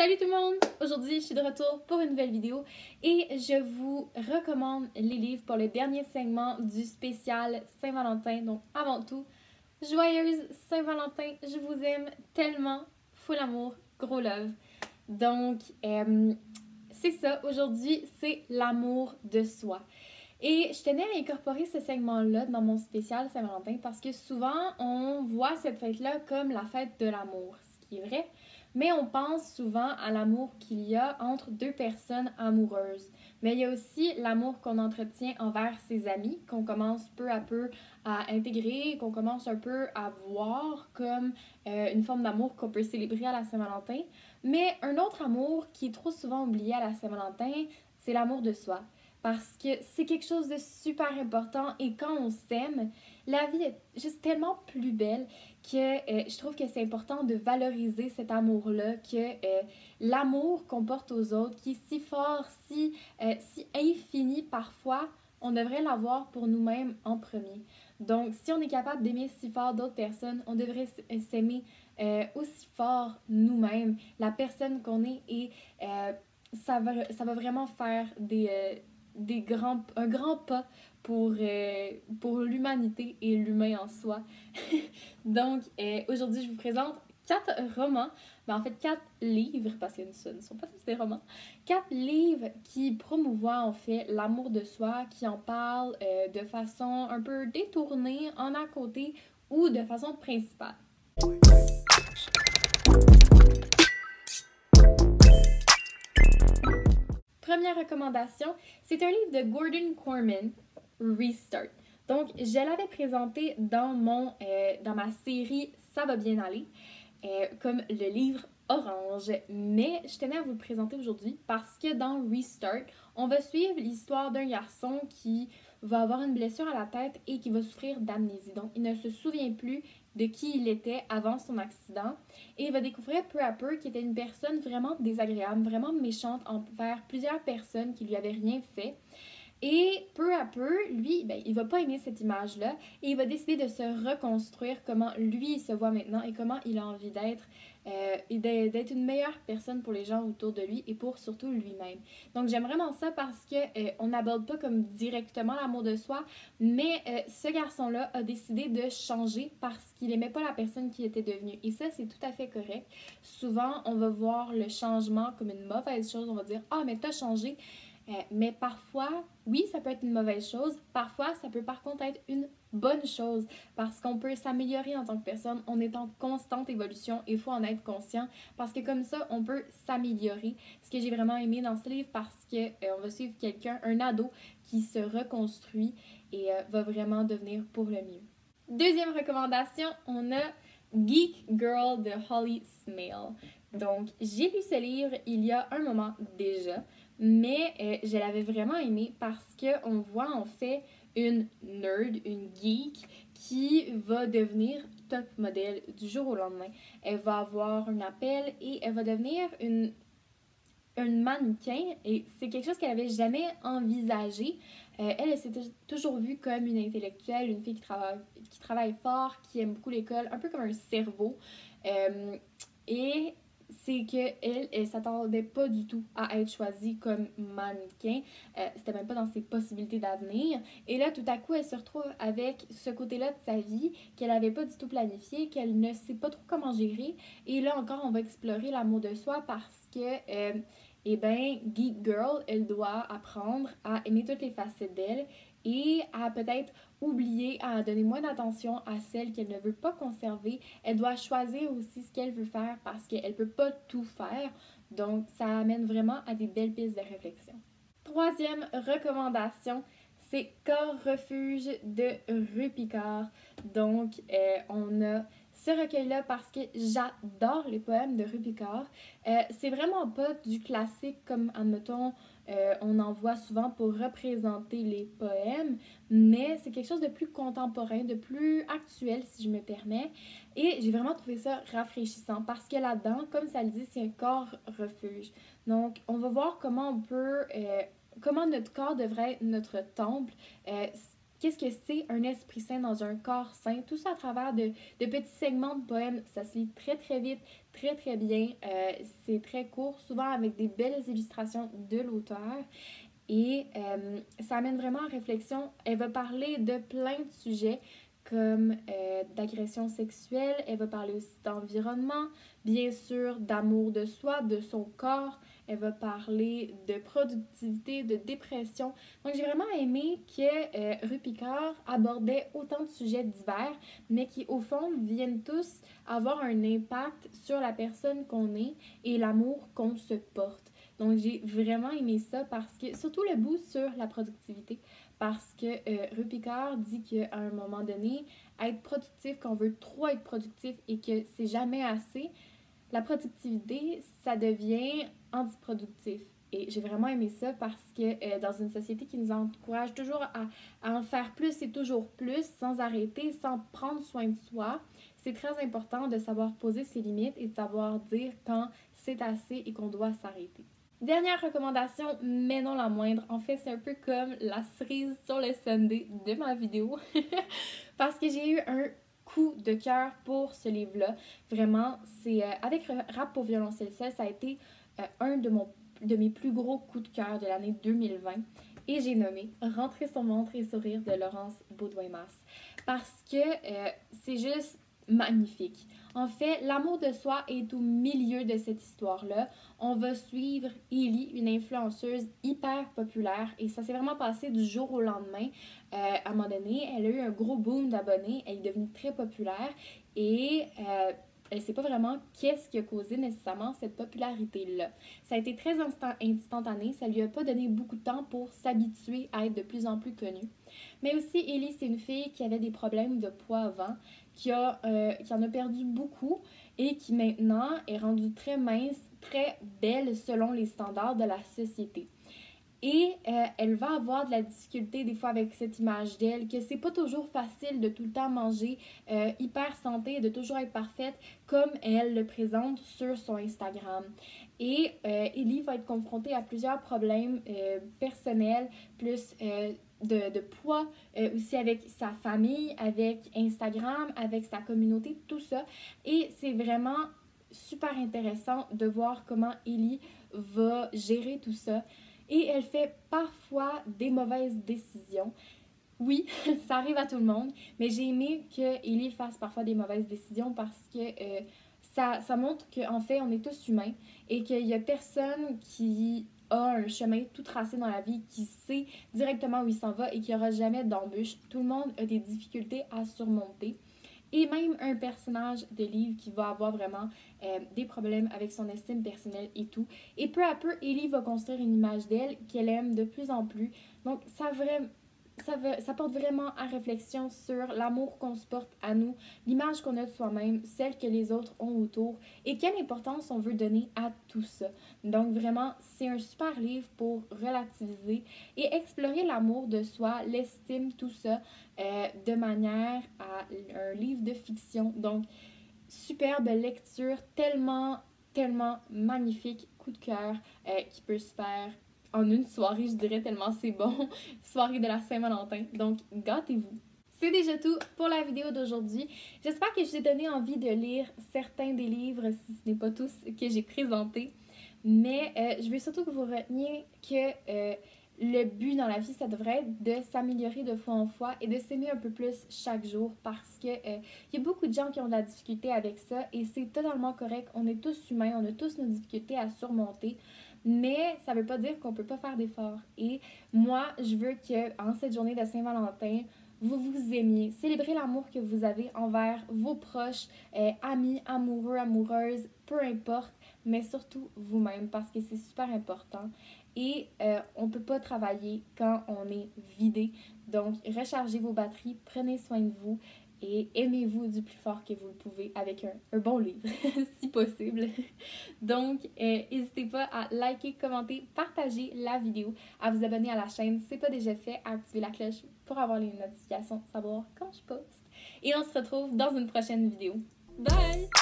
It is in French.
Salut tout le monde! Aujourd'hui, je suis de retour pour une nouvelle vidéo et je vous recommande les livres pour le dernier segment du spécial Saint-Valentin. Donc avant tout, joyeuse Saint-Valentin, je vous aime tellement, full amour, gros love. Donc c'est ça, aujourd'hui c'est l'amour de soi. Et je tenais à incorporer ce segment-là dans mon spécial Saint-Valentin parce que souvent on voit cette fête-là comme la fête de l'amour, ce qui est vrai. Mais on pense souvent à l'amour qu'il y a entre deux personnes amoureuses. Mais il y a aussi l'amour qu'on entretient envers ses amis, qu'on commence peu à peu à intégrer, qu'on commence un peu à voir comme une forme d'amour qu'on peut célébrer à la Saint-Valentin. Mais un autre amour qui est trop souvent oublié à la Saint-Valentin, c'est l'amour de soi. Parce que c'est quelque chose de super important et quand on s'aime, la vie est juste tellement plus belle que je trouve que c'est important de valoriser cet amour-là, que l'amour qu'on porte aux autres, qui est si fort, si infini parfois, on devrait l'avoir pour nous-mêmes en premier. Donc, si on est capable d'aimer si fort d'autres personnes, on devrait s'aimer aussi fort nous-mêmes, la personne qu'on est, et ça va vraiment faire un grand pas pour l'humanité et l'humain en soi. Donc, aujourd'hui, je vous présente 4 romans, mais en fait 4 livres, parce que ce ne sont pas tous des romans, 4 livres qui promouvoient en fait l'amour de soi, qui en parlent de façon un peu détournée, en à côté ou de façon principale. Première recommandation, c'est un livre de Gordon Korman, Restart. Donc, je l'avais présenté dans ma série Ça va bien aller, comme le livre orange, mais je tenais à vous le présenter aujourd'hui parce que dans Restart, on va suivre l'histoire d'un garçon qui va avoir une blessure à la tête et qui va souffrir d'amnésie. Donc, il ne se souvient plus de qui il était avant son accident et il va découvrir peu à peu qu'il était une personne vraiment désagréable, vraiment méchante envers plusieurs personnes qui lui avaient rien fait. Et peu à peu, lui, il va pas aimer cette image-là et il va décider de se reconstruire comment lui il se voit maintenant et comment il a envie d'être une meilleure personne pour les gens autour de lui et pour surtout lui-même. Donc j'aime vraiment ça parce que on n'aborde pas comme directement l'amour de soi, mais ce garçon-là a décidé de changer parce qu'il aimait pas la personne qu'il était devenu. Et ça, c'est tout à fait correct. Souvent, on va voir le changement comme une mauvaise chose. On va dire « Ah, mais t'as changé ». Mais parfois, oui, ça peut être une mauvaise chose. Parfois, ça peut par contre être une bonne chose parce qu'on peut s'améliorer en tant que personne. On est en constante évolution et il faut en être conscient parce que comme ça, on peut s'améliorer. Ce que j'ai vraiment aimé dans ce livre parce qu'on va suivre quelqu'un, un ado qui se reconstruit et va vraiment devenir pour le mieux. Deuxième recommandation, on a Geek Girl de Holly Smale. Donc, j'ai lu ce livre il y a un moment déjà, mais je l'avais vraiment aimé parce qu'on voit en fait une nerd, une geek qui va devenir top modèle du jour au lendemain. Elle va avoir un appel et elle va devenir une mannequin et c'est quelque chose qu'elle n'avait jamais envisagé. Elle s'est toujours vue comme une intellectuelle, une fille qui travaille fort, qui aime beaucoup l'école, un peu comme un cerveau. Et c'est qu'elle ne s'attendait pas du tout à être choisie comme mannequin. C'était même pas dans ses possibilités d'avenir. Et là, tout à coup, elle se retrouve avec ce côté-là de sa vie qu'elle n'avait pas du tout planifié, qu'elle ne sait pas trop comment gérer. Et là encore, on va explorer l'amour de soi parce que Geek Girl, elle doit apprendre à aimer toutes les facettes d'elle et à peut-être oublier, à donner moins d'attention à celles qu'elle ne veut pas conserver. Elle doit choisir aussi ce qu'elle veut faire parce qu'elle ne peut pas tout faire. Donc, ça amène vraiment à des belles pistes de réflexion. Troisième recommandation, c'est Corps Refuge de Rupi Kaur. Donc, on a ce recueil-là parce que j'adore les poèmes de Rupi Kaur. C'est vraiment pas du classique comme, admettons, on en voit souvent pour représenter les poèmes, mais c'est quelque chose de plus contemporain, de plus actuel, si je me permets. Et j'ai vraiment trouvé ça rafraîchissant parce que là-dedans, comme ça le dit, c'est un corps refuge. Donc, on va voir comment on peut... comment notre corps devrait être notre temple. qu'est-ce que c'est un esprit sain dans un corps sain, tout ça à travers de petits segments de poèmes. Ça se lit très très vite, très très bien, c'est très court, souvent avec des belles illustrations de l'auteur. Et ça amène vraiment en réflexion. Elle va parler de plein de sujets comme d'agression sexuelle, elle va parler aussi d'environnement, bien sûr d'amour de soi, de son corps, elle va parler de productivité, de dépression. Donc j'ai vraiment aimé que Ruth Picard abordait autant de sujets divers, mais qui au fond viennent tous avoir un impact sur la personne qu'on est et l'amour qu'on se porte. Donc j'ai vraiment aimé ça parce que, surtout le bout sur la productivité, parce que Ruth Picard dit qu'à un moment donné, être productif, qu'on veut trop être productif et que c'est jamais assez, la productivité, ça devient antiproductif. Et j'ai vraiment aimé ça parce que dans une société qui nous encourage toujours à en faire plus et toujours plus, sans arrêter, sans prendre soin de soi, c'est très important de savoir poser ses limites et de savoir dire quand c'est assez et qu'on doit s'arrêter. Dernière recommandation, mais non la moindre, en fait c'est un peu comme la cerise sur le sundae de ma vidéo, parce que j'ai eu un coup de cœur pour ce livre-là. Vraiment, c'est avec Rap pour violoncelle seul, ça a été un de mes plus gros coups de cœur de l'année 2020. Et j'ai nommé Rentrer son ventre et sourire de Laurence Baudouin-Masse. Parce que c'est juste magnifique. En fait, l'amour de soi est au milieu de cette histoire-là. On va suivre Ellie, une influenceuse hyper populaire, et ça s'est vraiment passé du jour au lendemain. À un moment donné, elle a eu un gros boom d'abonnés, elle est devenue très populaire, et elle ne sait pas vraiment qu'est-ce qui a causé nécessairement cette popularité-là. Ça a été très instantané, ça lui a pas donné beaucoup de temps pour s'habituer à être de plus en plus connue. Mais aussi, Ellie, c'est une fille qui avait des problèmes de poids avant, qui en a perdu beaucoup et qui maintenant est rendue très mince, très belle selon les standards de la société. Et elle va avoir de la difficulté des fois avec cette image d'elle, que c'est pas toujours facile de tout le temps manger hyper santé, de toujours être parfaite comme elle le présente sur son Instagram. Et Ellie va être confrontée à plusieurs problèmes personnels, plus de poids, aussi avec sa famille, avec Instagram, avec sa communauté, tout ça. Et c'est vraiment super intéressant de voir comment Ellie va gérer tout ça. Et elle fait parfois des mauvaises décisions. Oui, ça arrive à tout le monde, mais j'ai aimé que Ellie fasse parfois des mauvaises décisions parce que ça montre qu'en fait, on est tous humains et qu'il n'y a personne qui a un chemin tout tracé dans la vie, qui sait directement où il s'en va et qu'il n'y aura jamais d'embûche. Tout le monde a des difficultés à surmonter. Et même un personnage de livre qui va avoir vraiment des problèmes avec son estime personnelle et tout. Et peu à peu, Ellie va construire une image d'elle qu'elle aime de plus en plus. Donc, ça porte vraiment à réflexion sur l'amour qu'on se porte à nous, l'image qu'on a de soi-même, celle que les autres ont autour et quelle importance on veut donner à tout ça. Donc vraiment, c'est un super livre pour relativiser et explorer l'amour de soi, l'estime, tout ça, de manière à un livre de fiction. Donc, superbe lecture, tellement magnifique, coup de cœur, qui peut se faire en une soirée, je dirais, tellement c'est bon. Soirée de la Saint-Valentin. Donc, gâtez-vous. C'est déjà tout pour la vidéo d'aujourd'hui. J'espère que je vous ai donné envie de lire certains des livres, si ce n'est pas tous, que j'ai présentés. Mais je veux surtout que vous reteniez que le but dans la vie, ça devrait être de s'améliorer de fois en fois et de s'aimer un peu plus chaque jour parce que y a beaucoup de gens qui ont de la difficulté avec ça et c'est totalement correct. On est tous humains, on a tous nos difficultés à surmonter. Mais ça veut pas dire qu'on peut pas faire d'efforts. Et moi, je veux qu'en cette journée de Saint-Valentin, vous vous aimiez. Célébrez l'amour que vous avez envers vos proches, amis, amoureux, amoureuses, peu importe, mais surtout vous-même parce que c'est super important. Et on peut pas travailler quand on est vidé. Donc, rechargez vos batteries, prenez soin de vous et aimez-vous du plus fort que vous le pouvez avec un bon livre, si possible. Donc, n'hésitez pas à liker, commenter, partager la vidéo, à vous abonner à la chaîne si ce n'est pas déjà fait, à activer la cloche pour avoir les notifications, savoir quand je poste. Et on se retrouve dans une prochaine vidéo. Bye!